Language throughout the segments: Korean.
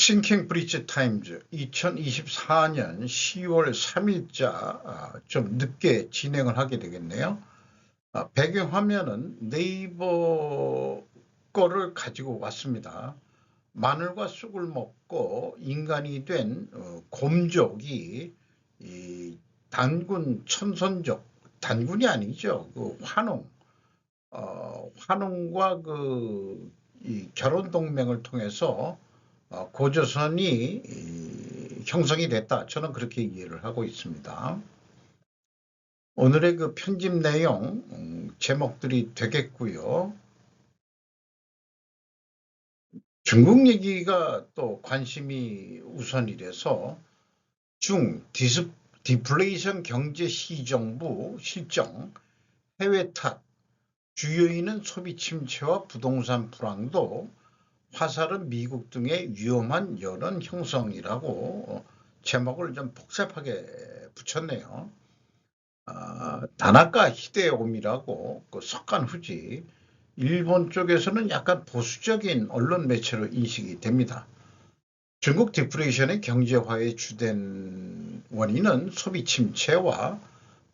싱킹 브리지 타임즈 2024년 10월 3일자 좀 늦게 진행을 하게 되겠네요. 배경화면은 네이버 거를 가지고 왔습니다. 마늘과 쑥을 먹고 인간이 된 곰족이 이 단군 천선족, 단군이 아니죠. 그 환웅과 이 결혼 동맹을 통해서 고조선이 형성이 됐다. 저는 그렇게 이해를 하고 있습니다. 오늘의 그 편집 내용 제목들이 되겠고요. 중국 얘기가 또 관심이 우선이라서 디플레이션 경제 시정부 실정, 해외 탓, 주요인은 소비 침체와 부동산 불황도 화살은 미국 등의 위험한 여론 형성이라고 제목을 좀 복잡하게 붙였네요. 다나카 히데오미라고 그 석간 후지, 일본 쪽에서는 약간 보수적인 언론 매체로 인식이 됩니다. 중국 디플레이션의 경제화의 주된 원인은 소비 침체와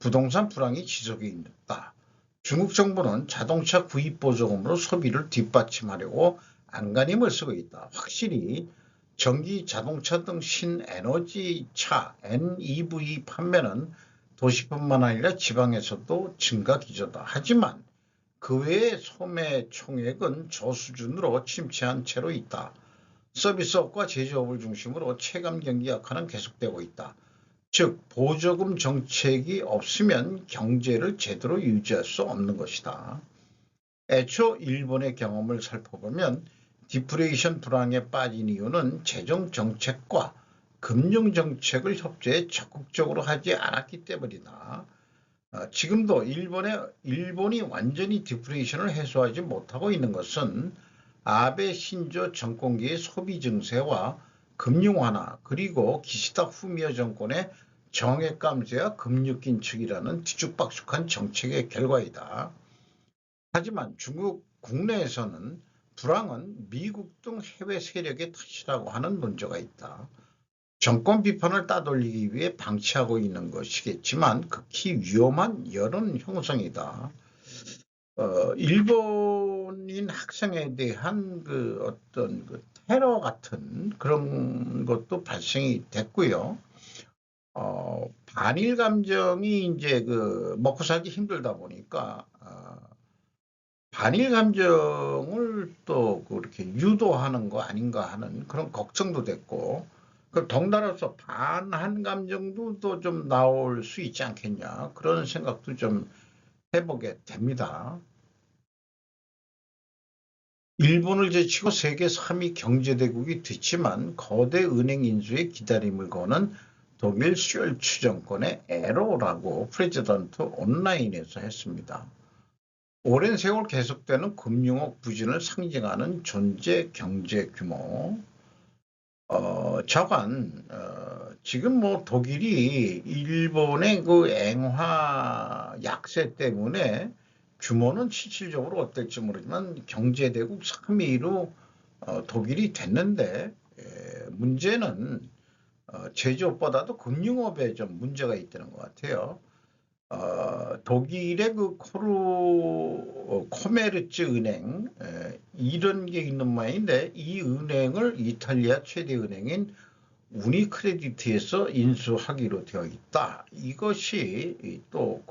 부동산 불황이 지속이 있다. 중국 정부는 자동차 구입 보조금으로 소비를 뒷받침하려고 안간힘을 쓰고 있다. 확실히 전기 자동차 등 신에너지차 NEV 판매는 도시뿐만 아니라 지방에서도 증가 기조다. 하지만 그 외의 소매 총액은 저수준으로 침체한 채로 있다. 서비스업과 제조업을 중심으로 체감 경기 약화는 계속되고 있다. 즉 보조금 정책이 없으면 경제를 제대로 유지할 수 없는 것이다. 애초 일본의 경험을 살펴보면 디플레이션 불황에 빠진 이유는 재정 정책과 금융 정책을 협조해 적극적으로 하지 않았기 때문이다. 지금도 일본이 완전히 디플레이션을 해소하지 못하고 있는 것은 아베 신조 정권기의 소비 증세와 금융 완화 그리고 기시다 후미오 정권의 정액 감소와 금융 긴축이라는 뒤죽박죽한 정책의 결과이다. 하지만 중국 국내에서는 불황은 미국 등 해외 세력의 탓이라고 하는 논조가 있다. 정권 비판을 따돌리기 위해 방치하고 있는 것이겠지만 극히 위험한 여론 형성이다. 일본인 학생에 대한 어떤 테러 같은 그런 것도 발생이 됐고요. 반일 감정이 이제 먹고 살기 힘들다 보니까 반일 감정을 또 그렇게 유도하는 거 아닌가 하는 그런 걱정도 됐고, 덩달아서 반한 감정도 또 좀 나올 수 있지 않겠냐 그런 생각도 좀 해보게 됩니다. 일본을 제치고 세계 3위 경제대국이 됐지만 거대 은행 인수에 기다림을 거는 독일 숄츠 정권의 에러라고 프레지던트 온라인에서 했습니다. 오랜 세월 계속되는 금융업 부진을 상징하는 존재 경제 규모. 저간 지금 독일이 일본의 그 앵화 약세 때문에 규모는 실질적으로 어떨지 모르지만 경제대국 3위로 독일이 됐는데 문제는 제조업보다도 금융업에 좀 문제가 있다는 것 같아요. 독일의 코메르츠 은행 이런 게 있는 모양인데 이 은행을 이탈리아 최대 은행인 우니크레디트에서 인수하기로 되어 있다. 이것이 또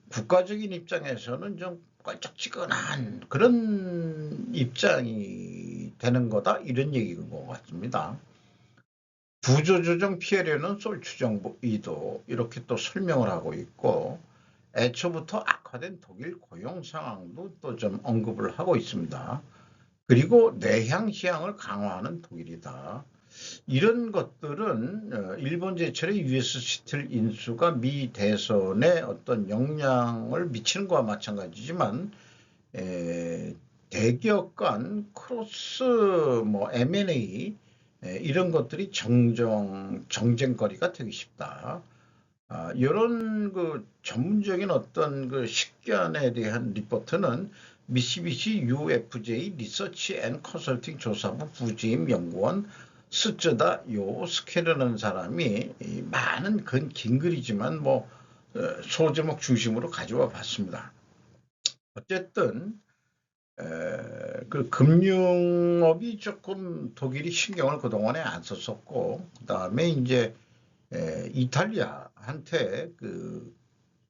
국가적인 입장에서는 좀 껄쩍지근한 그런 입장이 되는 거다 이런 얘기인 것 같습니다. 구조조정 피해려는 솔추정부이도 이렇게 또 설명을 하고 있고 애초부터 악화된 독일 고용 상황도 또 좀 언급을 하고 있습니다. 그리고 내향 시향을 강화하는 독일이다. 이런 것들은 일본 제철의 US 스틸 인수가 미 대선에 어떤 영향을 미치는 것과 마찬가지지만 대기업 간 크로스 M&A 이런 것들이 정쟁거리가 되기 쉽다. 이런 전문적인 어떤 식견에 대한 리포트는 미쓰비시 UFJ 리서치 앤 컨설팅 조사부 부지임 연구원 스쩌다 요스케라는 사람이 많은 긴 글이지만 뭐 소제목 중심으로 가져와 봤습니다. 어쨌든 그 금융업이 조금 독일이 신경을 그동안에 안 썼었고, 그 다음에 이제 이탈리아한테 그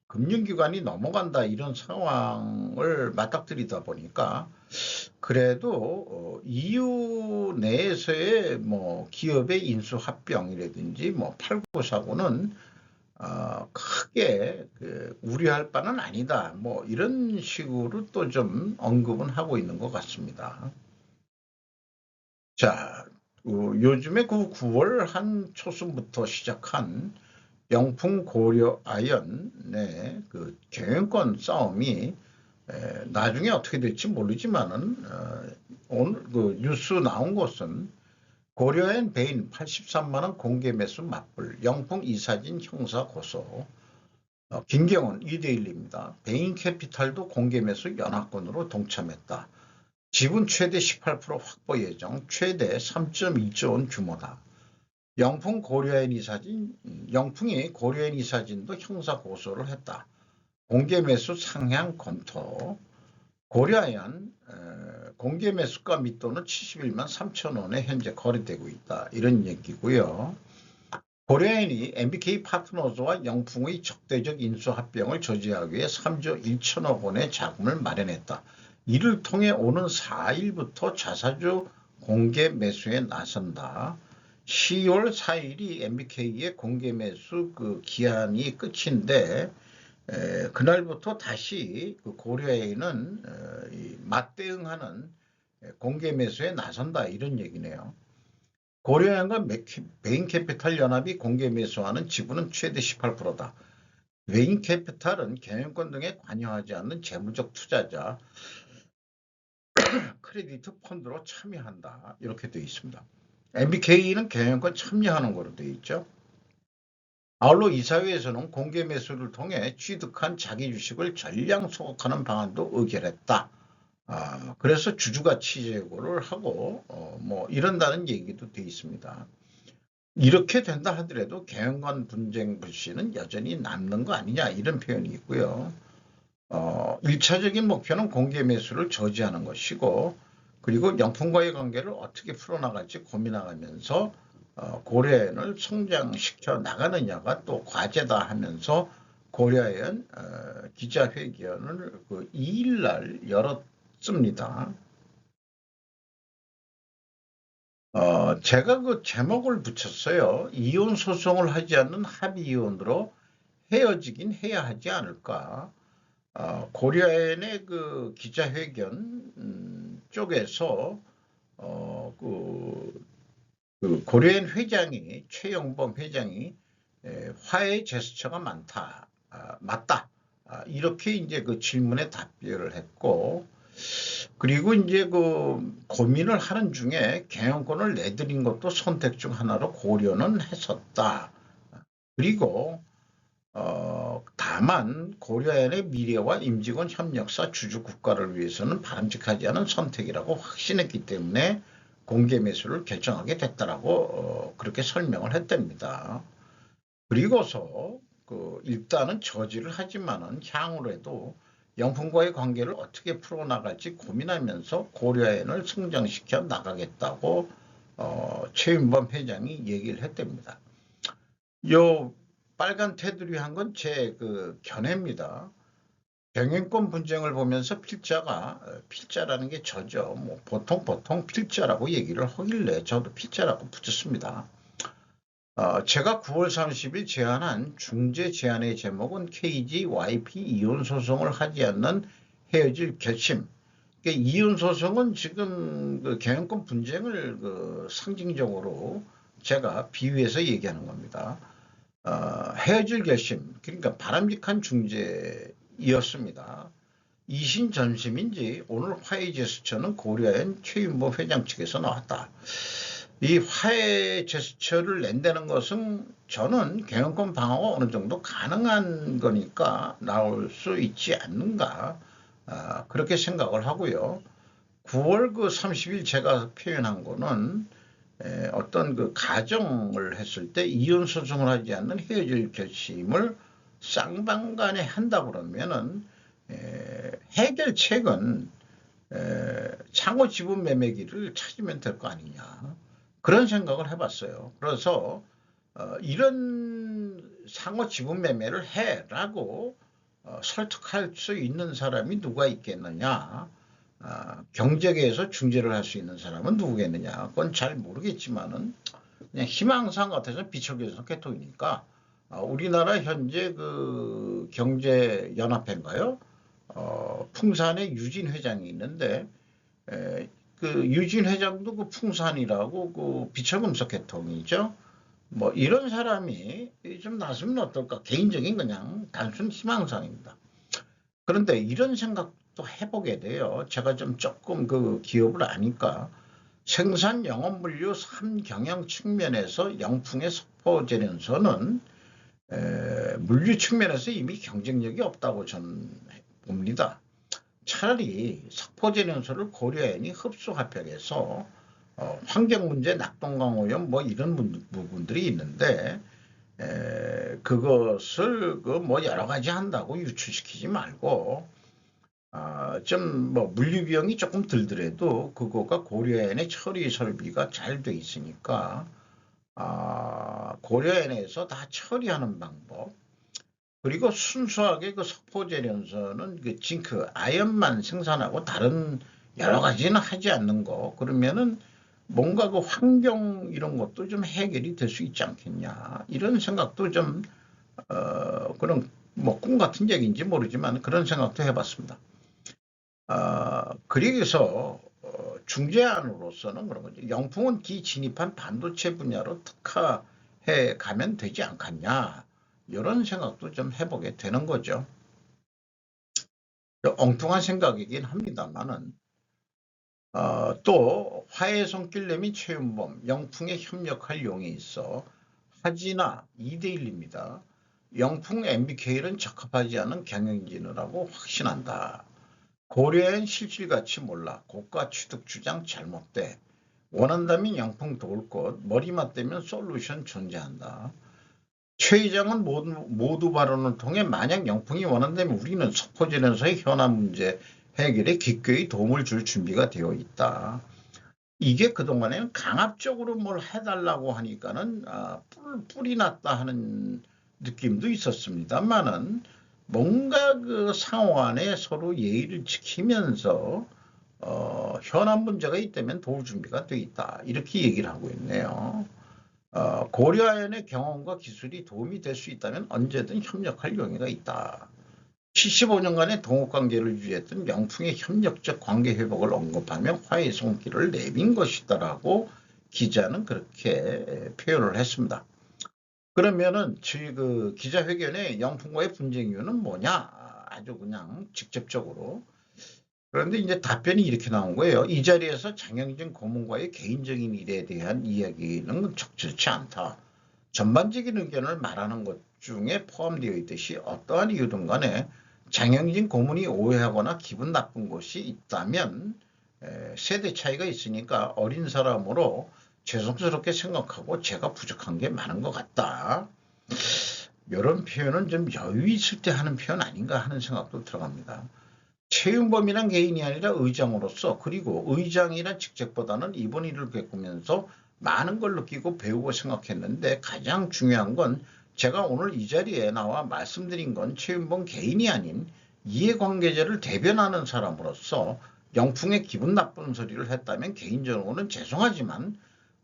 금융기관이 넘어간다 이런 상황을 맞닥뜨리다 보니까 그래도 EU 내에서의 뭐 기업의 인수합병이라든지 뭐 팔고사고는 크게 우려할 바는 아니다. 뭐 이런 식으로 또 좀 언급은 하고 있는 것 같습니다. 자, 요즘에 그 9월 한 초순부터 시작한 영풍 고려 아연의 그 경영권 싸움이 나중에 어떻게 될지 모르지만은 오늘 그 뉴스 나온 것은 고려엔 배인 83만 원 공개 매수 맞불, 영풍 이사진 형사 고소. 김경원 2대1입니다. 배인 캐피탈도 공개 매수 연합권으로 동참했다. 지분 최대 18% 확보 예정, 최대 3.2조 원 규모다. 영풍이 고려엔 이사진도 형사 고소를 했다. 공개 매수 상향 검토. 고려아연 공개 매수가 밑돈은 71만 3천 원에 현재 거래되고 있다. 이런 얘기고요. 고려아연이 MBK 파트너즈와 영풍의 적대적 인수합병을 저지하기 위해 3조 1천억 원의 자금을 마련했다. 이를 통해 오는 4일부터 자사주 공개 매수에 나선다. 10월 4일이 MBK의 공개 매수 그 기한이 끝인데 그날부터 다시 그 고려에는 맞대응하는 공개 매수에 나선다 이런 얘기네요. 고려은과 베인캐피탈 연합이 공개 매수하는 지분은 최대 18%다. 베인캐피탈은 경영권 등에 관여하지 않는 재무적 투자자 크레디트 펀드로 참여한다 이렇게 되어 있습니다. MBK는 경영권 참여하는 거로 되어 있죠. 아울러 이사회에서는 공개 매수를 통해 취득한 자기 주식을 전량 소각하는 방안도 의결했다. 그래서 주주가치 제고를 하고 뭐 이런다는 얘기도 되어 있습니다. 이렇게 된다 하더라도 경영관 분쟁 불씨는 여전히 남는 거 아니냐 이런 표현이 있고요. 1차적인 목표는 공개 매수를 저지하는 것이고 그리고 영풍과의 관계를 어떻게 풀어나갈지 고민하면서 고려아연을 성장시켜 나가느냐가 또 과제다 하면서 고려아연 기자회견을 그 2일날 열었습니다. 제가 그 제목을 붙였어요. 이혼 소송을 하지 않는 합의 이혼으로 헤어지긴 해야 하지 않을까. 고려아연의 그 기자회견 쪽에서 그 고려아연 회장이 최영범 회장이 화해 제스처가 맞다. 이렇게 이제 그 질문에 답변을 했고 그리고 이제 그 고민을 하는 중에 경영권을 내드린 것도 선택 중 하나로 고려는 했었다. 그리고 다만 고려아연의 미래와 임직원 협력사 주주 국가를 위해서는 바람직하지 않은 선택이라고 확신했기 때문에 공개 매수를 결정하게 됐다라고 그렇게 설명을 했답니다. 그리고서 일단은 저지를 하지만은 향후에도 영풍과의 관계를 어떻게 풀어나갈지 고민하면서 고려아연을 성장시켜 나가겠다고 최윤범 회장이 얘기를 했답니다. 요 빨간 테두리 한 건 제 그 견해입니다. 경영권 분쟁을 보면서 필자라는 게 저죠. 뭐 보통 필자라고 얘기를 하길래 저도 필자라고 붙였습니다. 제가 9월 30일 제안한 중재 제안의 제목은 KGYP 이혼 소송을 하지 않는 헤어질 결심. 그러니까 이혼 소송은 지금 그 경영권 분쟁을 그 상징적으로 제가 비유해서 얘기하는 겁니다. 헤어질 결심, 그러니까 바람직한 중재였습니다. 이신전심인지 오늘 화해 제스처는 고려아연 최윤보 회장 측에서 나왔다. 이 화해 제스처를 낸다는 것은 저는 경영권 방어가 어느 정도 가능한 거니까 나올 수 있지 않는가 그렇게 생각을 하고요. 9월 그 30일 제가 표현한 거는 어떤 그 가정을 했을 때 이혼 소송을 하지 않는 헤어질 결심을 쌍방간에 한다 그러면은 해결책은 상호 지분 매매기를 찾으면 될 거 아니냐 그런 생각을 해봤어요. 그래서 이런 상호 지분 매매를 해라고 설득할 수 있는 사람이 누가 있겠느냐. 경제계에서 중재를 할 수 있는 사람은 누구겠느냐. 그건 잘 모르겠지만은 그냥 희망사항 같아서 비척여서 개통이니까 우리나라 현재 그 경제연합회인가요? 풍산의 유진 회장이 있는데 그 유진 회장도 그 풍산이라고 그 비처금속 개통이죠. 뭐 이런 사람이 좀 나서면 어떨까? 개인적인 그냥 단순 희망사항입니다. 그런데 이런 생각도 해보게 돼요. 제가 좀 조금 그 기업을 아니까 생산 영업 물류 3경영 측면에서 영풍의 석포제련소는 물류 측면에서 이미 경쟁력이 없다고 저는 봅니다. 차라리 석포제련소를 고려해니 흡수합격해서 환경문제, 낙동강오염 뭐 이런 부분들이 있는데 그것을 그 뭐 여러 가지 한다고 유출시키지 말고 좀 뭐 물류 비용이 조금 들더라도 그거가 고려엔의 처리 설비가 잘 돼 있으니까 고려엔에서 다 처리하는 방법. 그리고 순수하게 그 석포제련소는 그 징크, 아연만 생산하고 다른 여러 가지는 하지 않는 거. 그러면은 뭔가 그 환경 이런 것도 좀 해결이 될 수 있지 않겠냐. 이런 생각도 좀, 그런 뭐 꿈 같은 얘기인지 모르지만 그런 생각도 해봤습니다. 그래서 중재안으로서는 그런 거죠. 영풍은 기진입한 반도체 분야로 특화해 가면 되지 않겠냐. 이런 생각도 좀 해보게 되는 거죠. 엉뚱한 생각이긴 합니다만은 또 화해손길 및 최윤범, 영풍에 협력할 용이 있어 하지나 2대1입니다. 영풍 MBK는 적합하지 않은 경영진이라고 확신한다. 고려엔 실질가치 몰라. 고가 취득 주장 잘못돼. 원한다면 영풍 도울 것. 머리만 떼면 솔루션 존재한다. 최 의장은 모두 발언을 통해 만약 영풍이 원한다면 우리는 석포제련소의 현안 문제 해결에 기꺼이 도움을 줄 준비가 되어 있다. 이게 그동안에는 강압적으로 뭘 해달라고 하니까는 뿔이 났다 하는 느낌도 있었습니다만은 뭔가 그 상호간에 서로 예의를 지키면서 현안 문제가 있다면 도울 준비가 되어 있다. 이렇게 얘기를 하고 있네요. 고려아연의 경험과 기술이 도움이 될 수 있다면 언제든 협력할 용의가 있다. 75년간의 동업관계를 유지했던 영풍의 협력적 관계 회복을 언급하며 화해 손길을 내민 것이다라고 기자는 그렇게 표현을 했습니다. 그러면은 그 기자회견에 영풍과의 분쟁 이유는 뭐냐? 아주 그냥 직접적으로. 그런데 이제 답변이 이렇게 나온 거예요. 이 자리에서 장영진 고문과의 개인적인 일에 대한 이야기는 적절치 않다. 전반적인 의견을 말하는 것 중에 포함되어 있듯이 어떠한 이유든 간에 장영진 고문이 오해하거나 기분 나쁜 것이 있다면 세대 차이가 있으니까 어린 사람으로 죄송스럽게 생각하고 제가 부족한 게 많은 것 같다. 이런 표현은 좀 여유 있을 때 하는 표현 아닌가 하는 생각도 들어갑니다. 최윤범이란 개인이 아니라 의장으로서 그리고 의장이란 직책보다는 이번 일을 겪으면서 많은 걸 느끼고 배우고 생각했는데 가장 중요한 건 제가 오늘 이 자리에 나와 말씀드린 건 최윤범 개인이 아닌 이해관계자를 대변하는 사람으로서 영풍의 기분 나쁜 소리를 했다면 개인적으로는 죄송하지만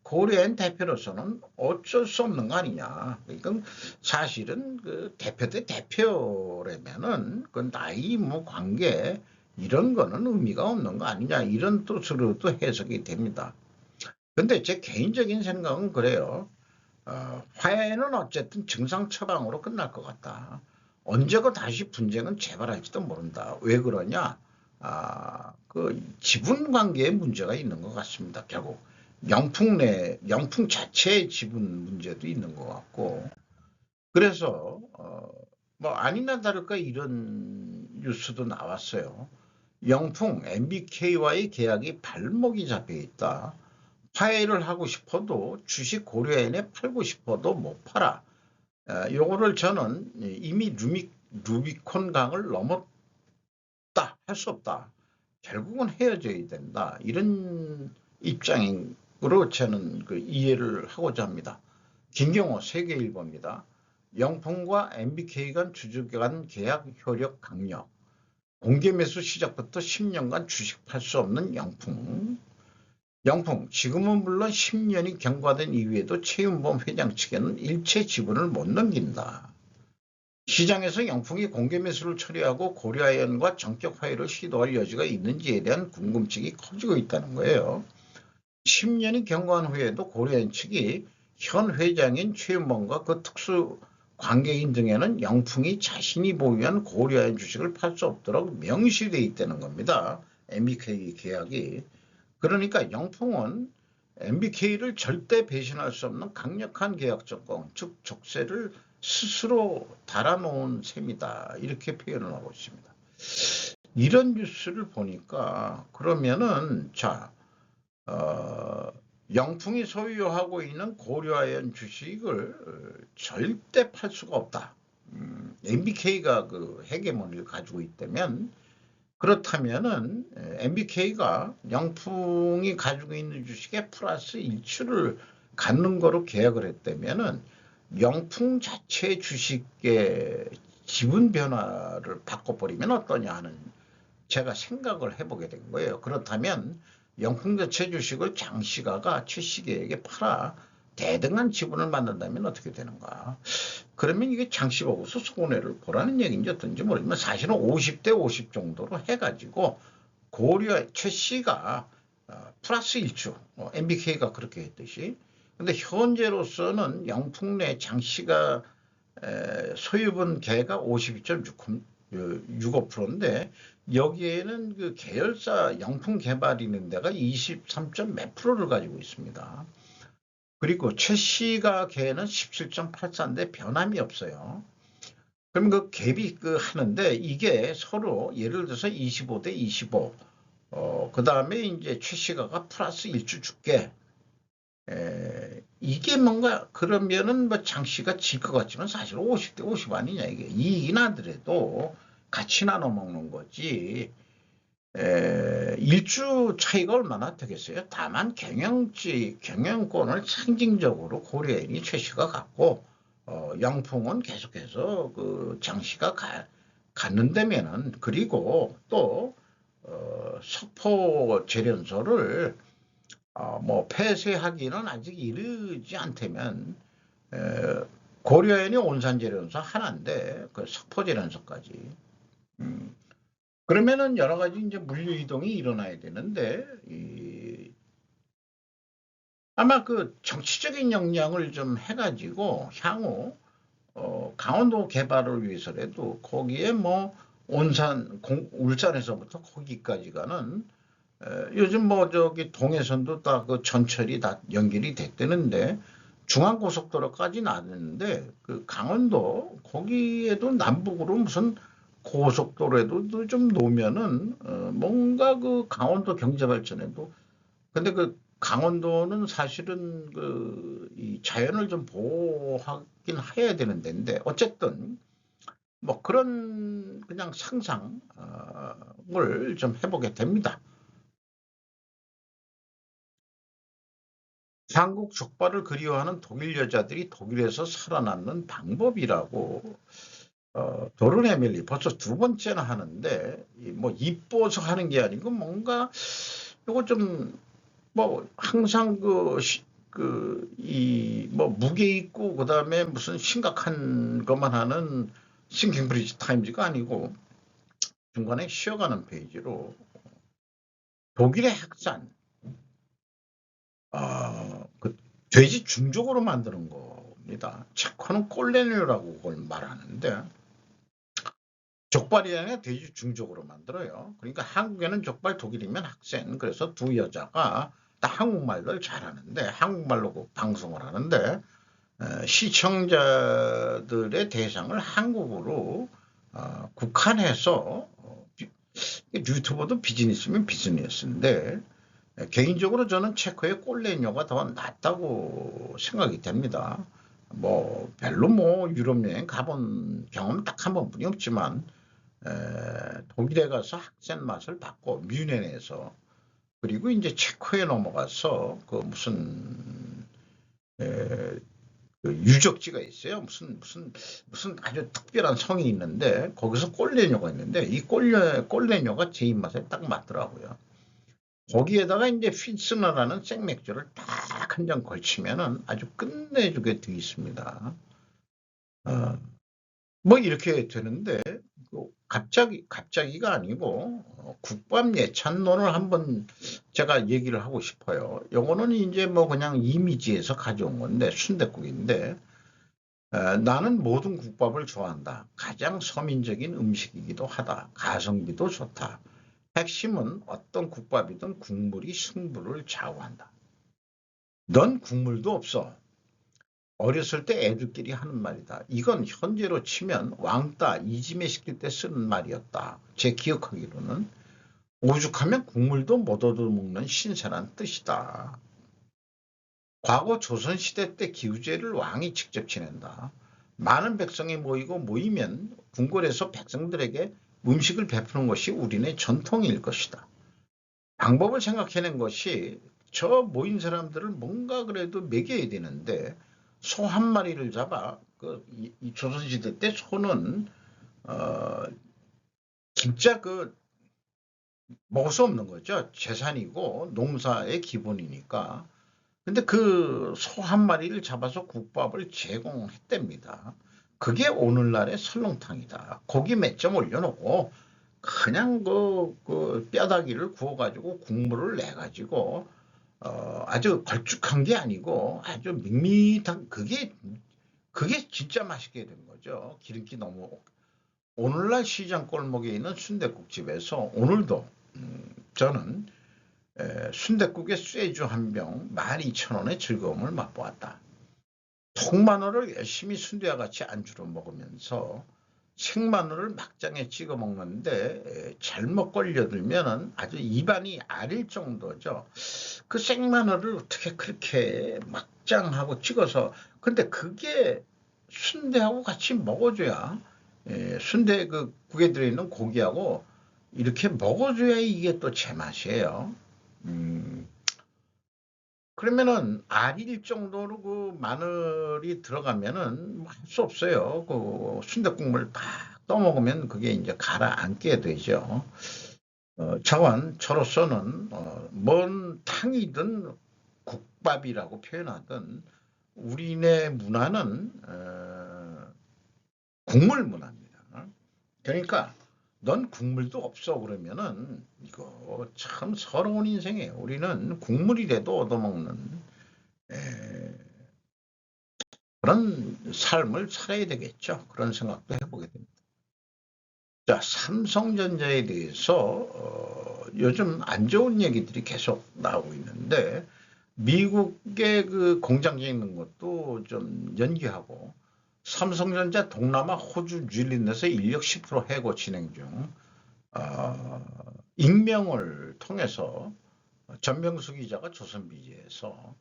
고려엔 대표로서는 어쩔 수 없는 거 아니냐. 그러니까 사실은 그 대표 대 대표라면은 그 나이 뭐 관계 이런 거는 의미가 없는 거 아니냐. 이런 뜻으로도 해석이 됩니다. 근데 제 개인적인 생각은 그래요. 화해는 어쨌든 증상 처방으로 끝날 것 같다. 언제고 다시 분쟁은 재발할지도 모른다. 왜 그러냐? 그 지분 관계에 문제가 있는 것 같습니다. 결국 영풍 자체의 지분 문제도 있는 것 같고. 그래서 뭐 아니나 다를까 이런 뉴스도 나왔어요. 영풍 MBK와의 계약이 발목이 잡혀 있다. 화해를 하고 싶어도 주식 고려인에 팔고 싶어도 못 팔아. 요거를 저는 이미 루비콘 강을 넘었다. 할 수 없다. 결국은 헤어져야 된다. 이런 입장으로 저는 그 이해를 하고자 합니다. 김경호 세계일보입니다. 영풍과 MBK 간 주주 간 계약 효력 강력. 공개 매수 시작부터 10년간 주식 팔 수 없는 영풍. 지금은 물론 10년이 경과된 이후에도 최윤범 회장 측에는 일체 지분을 못 넘긴다. 시장에서 영풍이 공개 매수를 처리하고 고려아연과 정격 화해를 시도할 여지가 있는지에 대한 궁금증이 커지고 있다는 거예요. 10년이 경과한 후에도 고려아연 측이 현 회장인 최윤범과 그 특수 관계인 등에는 영풍이 자신이 보유한 고려아연 주식을 팔 수 없도록 명시되어 있다는 겁니다. MBK 계약이. 그러니까 영풍은 MBK를 절대 배신할 수 없는 강력한 계약 조건, 즉 족쇄를 스스로 달아놓은 셈이다. 이렇게 표현을 하고 있습니다. 이런 뉴스를 보니까 그러면은 영풍이 소유하고 있는 고려아연 주식을 절대 팔 수가 없다. MBK가 그 헤게모니를 가지고 있다면 그렇다면은 MBK가 영풍이 가지고 있는 주식에 플러스 일출을 갖는 거로 계약을 했다면은 영풍 자체 주식의 지분 변화를 바꿔버리면 어떠냐 하는 제가 생각을 해보게 된 거예요. 그렇다면 영풍 자체 주식을 장시가가 최씨에게 팔아 대등한 지분을 만든다면 어떻게 되는가. 그러면 이게 장시가고서 손해를 보라는 얘기인지 어떤지 모르지만 사실은 50대 50 정도로 해가지고 고려 최씨가 플러스 1주 MBK가 그렇게 했듯이 근데 현재로서는 영풍 내 장시가 소유분 개가 52.65%인데 여기에는 그 계열사 영풍 개발이는 데가 23. 몇 프로를 가지고 있습니다. 그리고 최씨가 개는 17.84인데 변함이 없어요. 그럼 그 갭이 하는데 이게 서로 예를 들어서 25대 25. 그 다음에 이제 최씨가가 플러스 1주 줄게. 이게 뭔가 그러면은 뭐 장씨가 질 것 같지만 사실 50대 50 아니냐 이게 이익이 나더라도 같이 나눠 먹는 거지. 1주 차이가 얼마나 되겠어요? 다만 경영권을 상징적으로 고려인이 최씨가 갖고 영풍은 계속해서 그 장씨가 갖는다면은 그리고 또 석포 재련소를 뭐 폐쇄하기는 아직 이르지 않다면 고려인이 온산재련소 하나인데 그 석포재련소까지 그러면은 여러 가지 이제 물류 이동이 일어나야 되는데 아마 그 정치적인 역량을 좀 해가지고 향후 강원도 개발을 위해서라도 거기에 뭐 울산에서부터 거기까지 가는 요즘 뭐 저기 동해선도 다 그 전철이 다 연결이 됐다는데 중앙고속도로까지는 안 했는데 그 강원도 거기에도 남북으로 무슨 고속도로에도 좀 놓으면은 뭔가 그 강원도 경제 발전에도 근데 그 강원도는 사실은 이 자연을 좀 보호하긴 해야 되는 데인데 어쨌든 뭐 그런 그냥 상상을 좀 해보게 됩니다. 한국 족발을 그리워하는 독일 여자들이 독일에서 살아남는 방법이라고 도른 에밀리 벌써 두 번째나 하는데 뭐 이뻐서 하는 게 아니고 뭔가 이거 좀 뭐 항상 뭐 무게 있고 그다음에 무슨 심각한 것만 하는 싱킹브리지 타임즈가 아니고 중간에 쉬어가는 페이지로 독일의 핵산 그 돼지 중족으로 만드는 겁니다. 체코는 꼴레뉴라고 그걸 말하는데 족발이 아니라 돼지 중족으로 만들어요. 그러니까 한국에는 족발, 독일이면 학생. 그래서 두 여자가 다 한국말을 잘하는데 한국말로 방송을 하는데 시청자들의 대상을 한국으로 국한해서 유튜버도 비즈니스면 비즈니스인데 개인적으로 저는 체코의 꼴레뇨가 더 낫다고 생각이 됩니다. 뭐 별로 뭐 유럽 여행 가본 경험 딱 한 번뿐이 없지만 독일에 가서 학생 맛을 받고 뮌헨에서 그리고 이제 체코에 넘어가서 그 무슨 에, 그 유적지가 있어요. 무슨 아주 특별한 성이 있는데 거기서 꼴레뇨가 있는데 이 꼴레뇨가 제 입맛에 딱 맞더라고요. 거기에다가 이제 피츠너라는 생맥주를 딱 한 잔 걸치면은 아주 끝내주게 돼 있습니다. 어, 뭐 이렇게 되는데 갑자기가 아니고 국밥 예찬론을 한번 제가 얘기를 하고 싶어요. 요거는 이제 뭐 그냥 이미지에서 가져온 건데 순댓국인데 나는 모든 국밥을 좋아한다. 가장 서민적인 음식이기도 하다. 가성비도 좋다. 핵심은 어떤 국밥이든 국물이 승부를 좌우한다. 넌 국물도 없어. 어렸을 때 애들끼리 하는 말이다. 이건 현재로 치면 왕따, 이지매 시킬 때 쓰는 말이었다. 제 기억하기로는. 오죽하면 국물도 못 얻어먹는 신선한 뜻이다. 과거 조선시대 때 기우제를 왕이 직접 지낸다. 많은 백성이 모이면 궁궐에서 백성들에게 음식을 베푸는 것이 우리네 전통일 것이다. 방법을 생각해낸 것이 저 모인 사람들을 뭔가 그래도 먹여야 되는데 소 한 마리를 잡아 이 조선시대 때 소는 어, 진짜 먹을 수 없는 거죠. 재산이고 농사의 기본이니까. 근데 그 소 한 마리를 잡아서 국밥을 제공했답니다. 그게 오늘날의 설렁탕이다. 고기 몇 점 올려놓고 그냥 그 뼈다귀를 구워가지고 국물을 내가지고 아주 걸쭉한 게 아니고 아주 밋밋한 그게 진짜 맛있게 된 거죠. 기름기 너무 오늘날 시장 골목에 있는 순댓국집에서 오늘도 저는 순댓국에 쇠주 한 병 12,000원의 즐거움을 맛보았다. 통마늘을 열심히 순대와 같이 안주로 먹으면서 생마늘을 막장에 찍어 먹는데 잘못 걸려들면 아주 입안이 아릴 정도죠. 그 생마늘을 어떻게 그렇게 막장하고 찍어서 근데 그게 순대하고 같이 먹어줘야 순대 그 국에 들어있는 고기하고 이렇게 먹어줘야 이게 또 제맛이에요. 그러면은 아릴 정도로 그 마늘이 들어가면은 할 수 없어요. 그 순댓국물 팍 떠먹으면 그게 이제 가라앉게 되죠. 저로서는 뭔 탕이든 국밥이라고 표현하든 우리네 문화는 국물 문화입니다. 그러니까 넌 국물도 없어 그러면은 이거 참 서러운 인생이에요. 우리는 국물이라도 얻어먹는 그런 삶을 살아야 되겠죠. 그런 생각도 해보게 됩니다. 자, 삼성전자에 대해서 요즘 안 좋은 얘기들이 계속 나오고 있는데 미국의 그 공장 짓는 것도 좀 연기하고 삼성전자 동남아 호주 뉴질랜드에서 인력 10% 해고 진행 중 익명을 통해서 전병수 기자가 조선비즈에서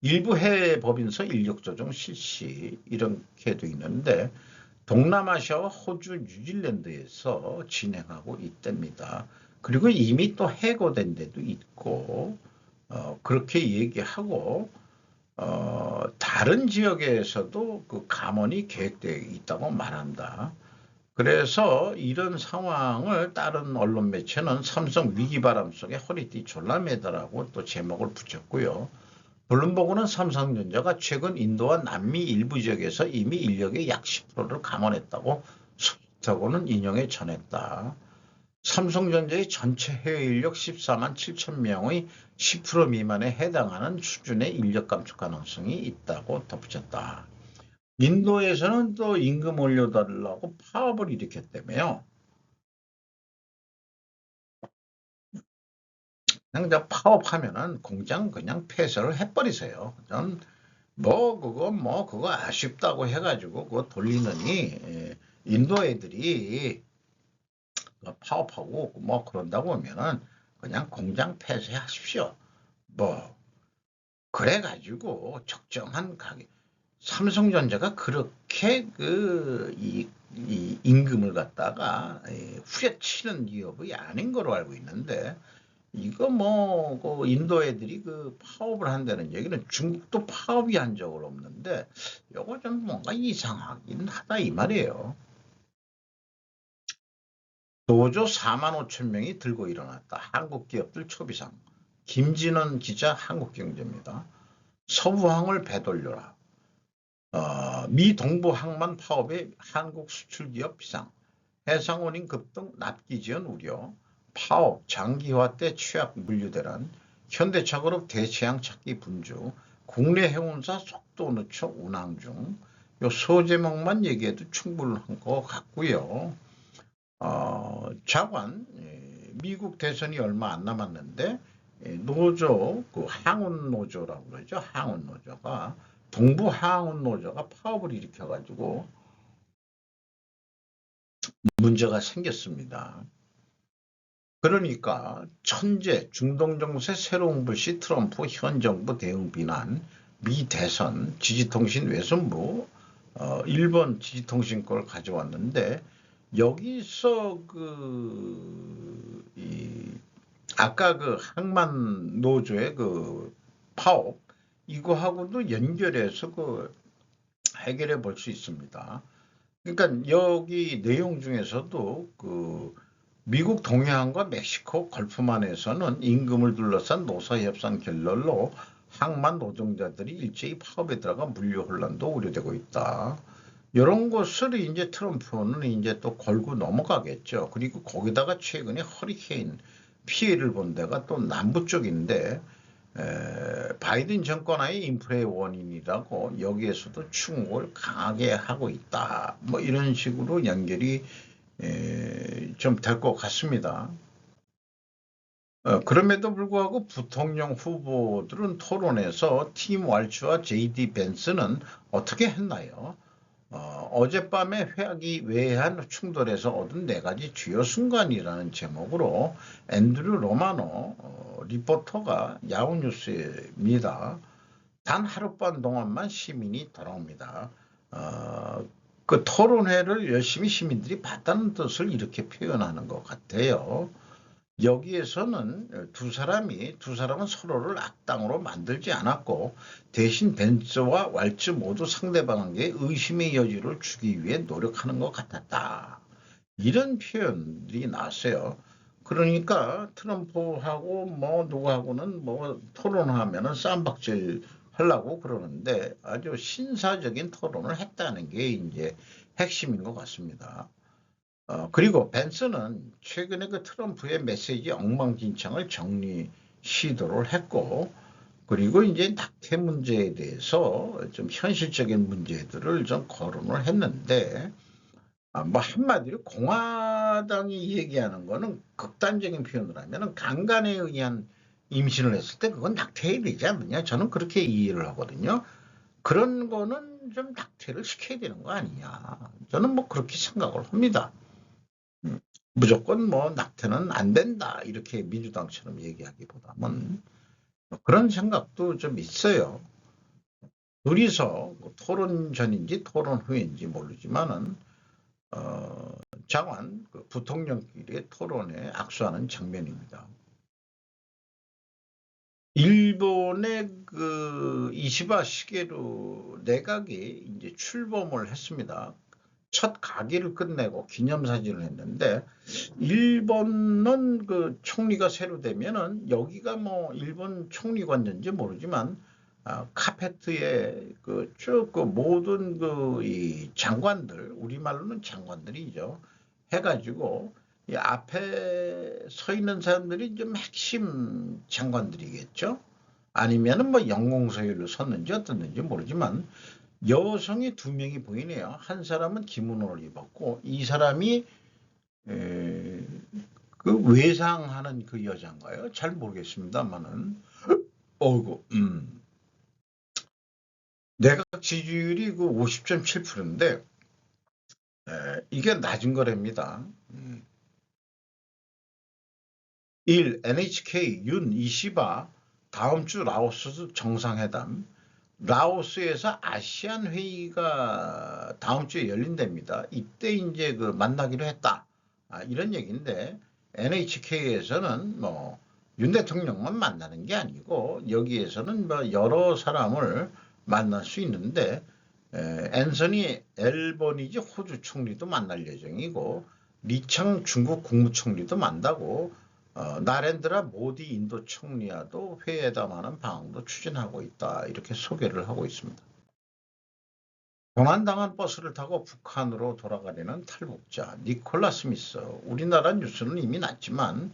일부 해외 법인서 인력 조정 실시 이렇게 돼 있는데 동남아시아와 호주, 뉴질랜드에서 진행하고 있답니다. 그리고 이미 또 해고된 데도 있고 그렇게 얘기하고 다른 지역에서도 그 감원이 계획되어 있다고 말한다. 그래서 이런 상황을 다른 언론 매체는 삼성 위기바람 속에 허리띠 졸라매다라고 또 제목을 붙였고요. 블룸버그는 삼성전자가 최근 인도와 남미 일부 지역에서 이미 인력의 약 10%를 감원했다고 소식하고는 인용해 전했다. 삼성전자의 전체 해외 인력 14만 7천 명의 10% 미만에 해당하는 수준의 인력 감축 가능성이 있다고 덧붙였다. 인도에서는 또 임금 올려달라고 파업을 일으켰다며요. 그냥 파업하면은 공장 그냥 폐쇄를 해버리세요. 그거 아쉽다고 해가지고 그거 돌리느니 인도 애들이 파업하고 뭐 그런다고 하면은 그냥 공장 폐쇄하십시오. 뭐 그래가지고 적정한 가격. 삼성전자가 그렇게 이 임금을 갖다가 후려치는 기업이 아닌 거로 알고 있는데, 이거 뭐, 그 인도 애들이 그 파업을 한다는 얘기는 중국도 파업이 한 적은 없는데, 요거 좀 뭔가 이상하긴 하다 이 말이에요. 노조 4만 5천 명이 들고 일어났다. 한국 기업들 초비상. 김진원 기자 한국경제입니다. 서부항을 되돌려라. 미 동부 항만 파업에 한국 수출기업 비상. 해상운임 급등 납기 지연 우려. 파업 장기화 때 취약 물류대란. 현대차그룹 대체양 찾기 분주. 국내 해운사 속도 늦춰 운항 중. 요 소제목만 얘기해도 충분한 것 같고요. 자관, 미국 대선이 얼마 안 남았는데 노조, 그 항운 노조라고 그러죠. 항운 노조가 동부 항운 노조가 파업을 일으켜가지고 문제가 생겼습니다. 그러니까 천재, 중동 정세 새로운 불씨 트럼프 현 정부 대응 비난, 미 대선, 지지통신 외선부, 일본 지지통신 걸 가져왔는데 여기서 아까 그 항만 노조의 그 파업 이거하고도 연결해서 그 해결해 볼 수 있습니다. 그러니까 여기 내용 중에서도 그 미국 동해안과 멕시코 걸프만에서는 임금을 둘러싼 노사협상 결렬로 항만 노동자들이 일제히 파업에 들어가 물류 혼란도 우려되고 있다. 이런 것을 이제 트럼프는 이제 또 걸고 넘어가겠죠. 그리고 거기다가 최근에 허리케인 피해를 본 데가 또 남부 쪽인데 바이든 정권의 인플레 원인이라고 여기에서도 충고를 강하게 하고 있다. 뭐 이런 식으로 연결이 좀 될 것 같습니다. 그럼에도 불구하고 부통령 후보들은 토론에서 팀 왈츠와 JD 벤스는 어떻게 했나요? 어젯밤에 회학이 외한 충돌에서 얻은 4가지 주요 순간이라는 제목으로 앤드류 로마노 리포터가 야후뉴스입니다. 단 하룻밤 동안만 시민이 돌아옵니다. 그 토론회를 열심히 시민들이 봤다는 뜻을 이렇게 표현하는 것 같아요. 여기에서는 두 사람은 서로를 악당으로 만들지 않았고 대신 벤츠와 왈츠 모두 상대방에게 의심의 여지를 주기 위해 노력하는 것 같았다. 이런 표현들이 나왔어요. 그러니까 트럼프하고 뭐 누구하고는 뭐 토론하면은 쌈박질 하려고 그러는데 아주 신사적인 토론을 했다는 게 이제 핵심인 것 같습니다. 그리고 벤스는 최근에 그 트럼프의 메시지 엉망진창을 정리 시도를 했고, 그리고 이제 낙태 문제에 대해서 좀 현실적인 문제들을 좀 거론을 했는데, 뭐 한마디로 공화당이 얘기하는 거는 극단적인 표현을 하면 강간에 의한 임신을 했을 때 그건 낙태해야 되지 않느냐. 저는 그렇게 이해를 하거든요. 그런 거는 좀 낙태를 시켜야 되는 거 아니냐. 저는 뭐 그렇게 생각을 합니다. 음, 무조건 뭐 낙태는 안 된다 이렇게 민주당처럼 얘기하기보다는 그런 생각도 좀 있어요. 둘이서 뭐 토론 전인지 토론 후인지 모르지만은 장관 그 부통령끼리의 토론에 악수하는 장면입니다. 일본의 그 이시바 시게루 내각이 이제 출범을 했습니다. 첫 가기를 끝내고 기념사진을 했는데 일본은 그 총리가 새로 되면은 여기가 뭐 일본 총리관인지 모르지만 카페트에 그 쭉 그 모든 그 이 장관들 우리말로는 장관들이죠 해가지고 이 앞에 서 있는 사람들이 좀 핵심 장관들이겠죠. 아니면은 뭐 영공서열로 섰는지 어떻는지 모르지만 여성이 2명이 보이네요. 한 사람은 기모노를 입었고 이 사람이 그 외상하는 그 여자인가요? 잘 모르겠습니다만은 어이구 내각 지지율이 그 50.7%인데 이게 낮은 거랍니다. 1. NHK 윤 이시바 다음 주 라오스 정상회담, 라오스에서 아시안 회의가 다음 주에 열린답니다. 이때 이제 그 만나기로 했다. 이런 얘기인데 NHK에서는 뭐 윤 대통령만 만나는 게 아니고 여기에서는 뭐 여러 사람을 만날 수 있는데 앤서니 앨버니지 호주 총리도 만날 예정이고 리창 중국 국무총리도 만나고 나렌드라 모디 인도 총리와도 회담하는 방안도 추진하고 있다. 이렇게 소개를 하고 있습니다. 고난당한 버스를 타고 북한으로 돌아가려는 탈북자 니콜라 스미스. 우리나라 뉴스는 이미 났지만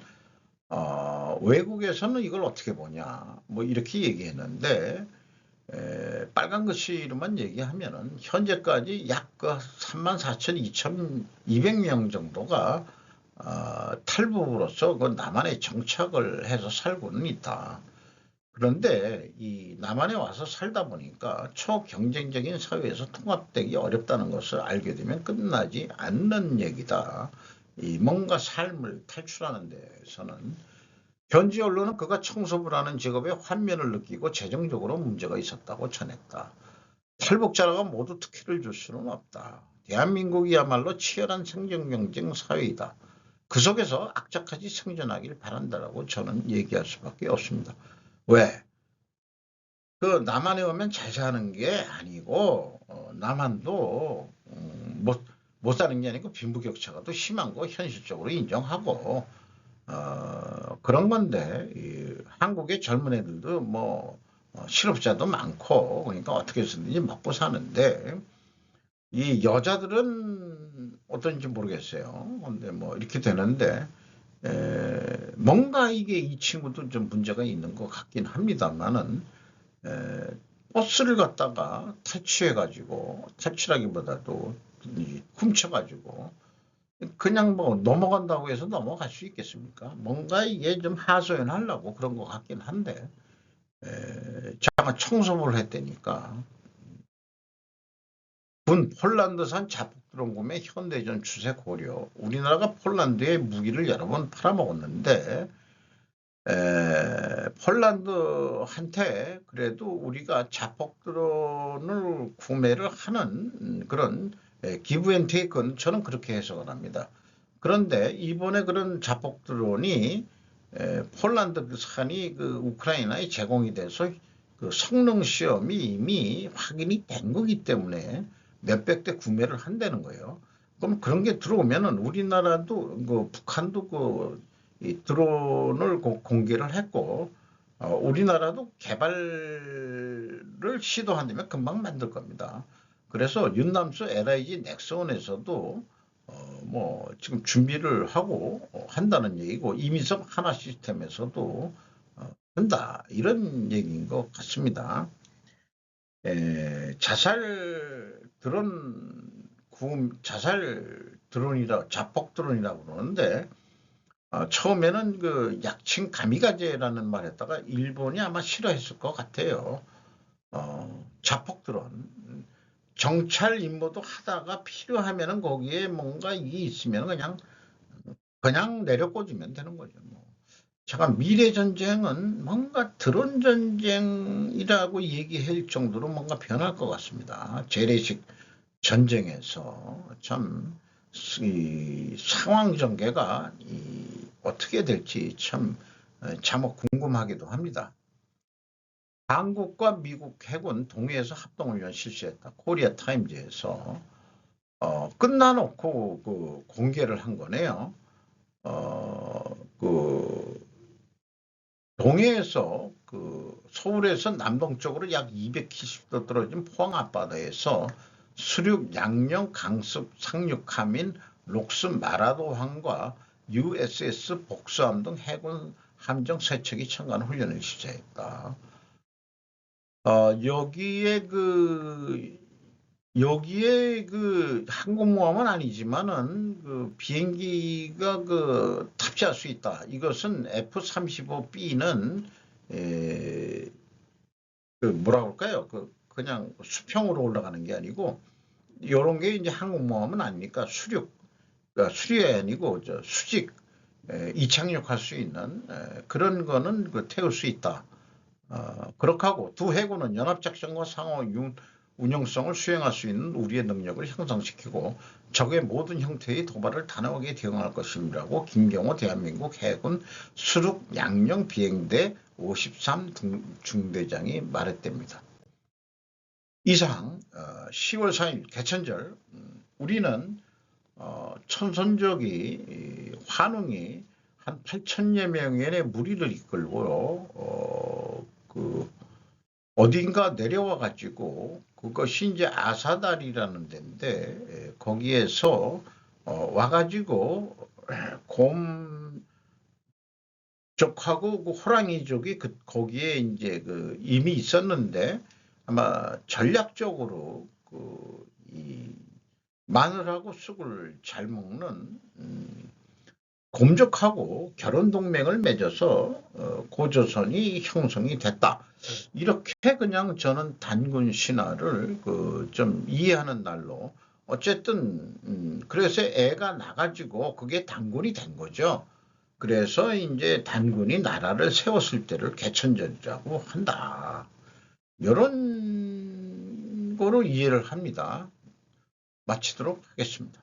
외국에서는 이걸 어떻게 보냐 뭐 이렇게 얘기했는데 빨간 글씨로만 얘기하면은 현재까지 약 34,200명 정도가 탈북으로서 그 남한에 정착을 해서 살고는 있다. 그런데 이 남한에 와서 살다 보니까 초경쟁적인 사회에서 통합되기 어렵다는 것을 알게 되면 끝나지 않는 얘기다. 이 뭔가 삶을 탈출하는 데서는 현지 언론은 그가 청소부를 하는 직업에 환멸을 느끼고 재정적으로 문제가 있었다고 전했다. 탈북자라고 모두 특혜를 줄 수는 없다. 대한민국이야말로 치열한 생존 경쟁 사회이다. 그 속에서 악착같이 생존하길 바란다라고 저는 얘기할 수밖에 없습니다. 왜? 그 남한에 오면 잘 사는 게 아니고 남한도 못 사는 게 아니고 빈부격차가 또 심한 거 현실적으로 인정하고 그런 건데 한국의 젊은 애들도 뭐 실업자도 많고 그러니까 어떻게 해서든지 먹고 사는데 이 여자들은 어떤지 모르겠어요. 근데 뭐 이렇게 되는데 뭔가 이게 이 친구도 좀 문제가 있는 것 같긴 합니다만은 버스를 갖다가 탈취해가지고 탈취라기보다도 훔쳐가지고 그냥 뭐 넘어간다고 해서 넘어갈 수 있겠습니까? 뭔가 이게 좀 하소연하려고 그런 것 같긴 한데 잠깐 청소부를 했다니까 군 폴란드산 자폭드론 구매 현대전 추세 고려. 우리나라가 폴란드에 무기를 여러 번 팔아먹었는데 폴란드한테 그래도 우리가 자폭드론을 구매를 하는 그런 기브앤테이크는 저는 그렇게 해석을 합니다. 그런데 이번에 그런 자폭드론이 폴란드산이 그 우크라이나에 제공이 돼서 그 성능 시험이 이미 확인이 된 거기 때문에 몇백 대 구매를 한다는 거예요. 그럼 그런 게 들어오면은 우리나라도 그 북한도 이 드론을 공개를 했고 우리나라도 개발을 시도한다면 금방 만들 겁니다. 그래서 윤남수 LIG 넥슨에서도 뭐 지금 준비를 하고 한다는 얘기고 이미섭 하나 시스템에서도 한다 이런 얘기인 것 같습니다. 자살 드론이라 자폭 드론이라고 그러는데 처음에는 그 약칭 가미가제라는 말 했다가 일본이 아마 싫어했을 것 같아요. 자폭 드론 정찰 임무도 하다가 필요하면은 거기에 뭔가 이게 있으면 그냥 내려 꽂으면 되는 거죠. 뭐. 잠깐 미래 전쟁은 뭔가 드론 전쟁이라고 얘기할 정도로 뭔가 변할 것 같습니다. 재래식 전쟁에서 참 이 상황 전개가 어떻게 될지 참 참혹 궁금하기도 합니다. 한국과 미국 해군 동해에서 합동훈련 실시했다. 코리아 타임즈에서 끝나놓고 그 공개를 한 거네요. 그 동해에서 그 서울에서 남동쪽으로 약 270도 떨어진 포항 앞바다에서 수륙 양령 강습 상륙함인 록스 마라도함과 USS 복수함 등 해군 함정 3척이 참가한 훈련을 실시했다. 여기에 그 항공모함은 아니지만은 그 비행기가 그 탑재할 수 있다. 이것은 F-35B는 그 뭐라 그럴까요? 그냥 수평으로 올라가는 게 아니고 이런 게 이제 항공모함은 아니니까 그러니까 수륙이 아니고 수직 이착륙할 수 있는 그런 거는 태울 수 있다. 그렇게 하고 두 해군은 연합작전과 상호 운영성을 수행할 수 있는 우리의 능력을 향상시키고 적의 모든 형태의 도발을 단호하게 대응할 것이라고 김경호 대한민국 해군 수륙 양령 비행대 53 중대장이 말했답니다. 이상 10월 4일 개천절 우리는 천선적이 환웅이 한 8천여 명의 무리를 이끌고 어딘가 내려와 가지고 그것이 이제 아사달이라는 데인데 거기에서 와가지고 곰족하고 그 호랑이족이 거기에 이제 이미 있었는데 아마 전략적으로 이 마늘하고 쑥을 잘 먹는 곰족하고 결혼동맹을 맺어서 고조선이 형성이 됐다. 이렇게 그냥 저는 단군 신화를 좀 이해하는 날로 어쨌든 그래서 애가 나가지고 그게 단군이 된 거죠. 그래서 이제 단군이 나라를 세웠을 때를 개천절이라고 한다. 이런 거로 이해를 합니다. 마치도록 하겠습니다.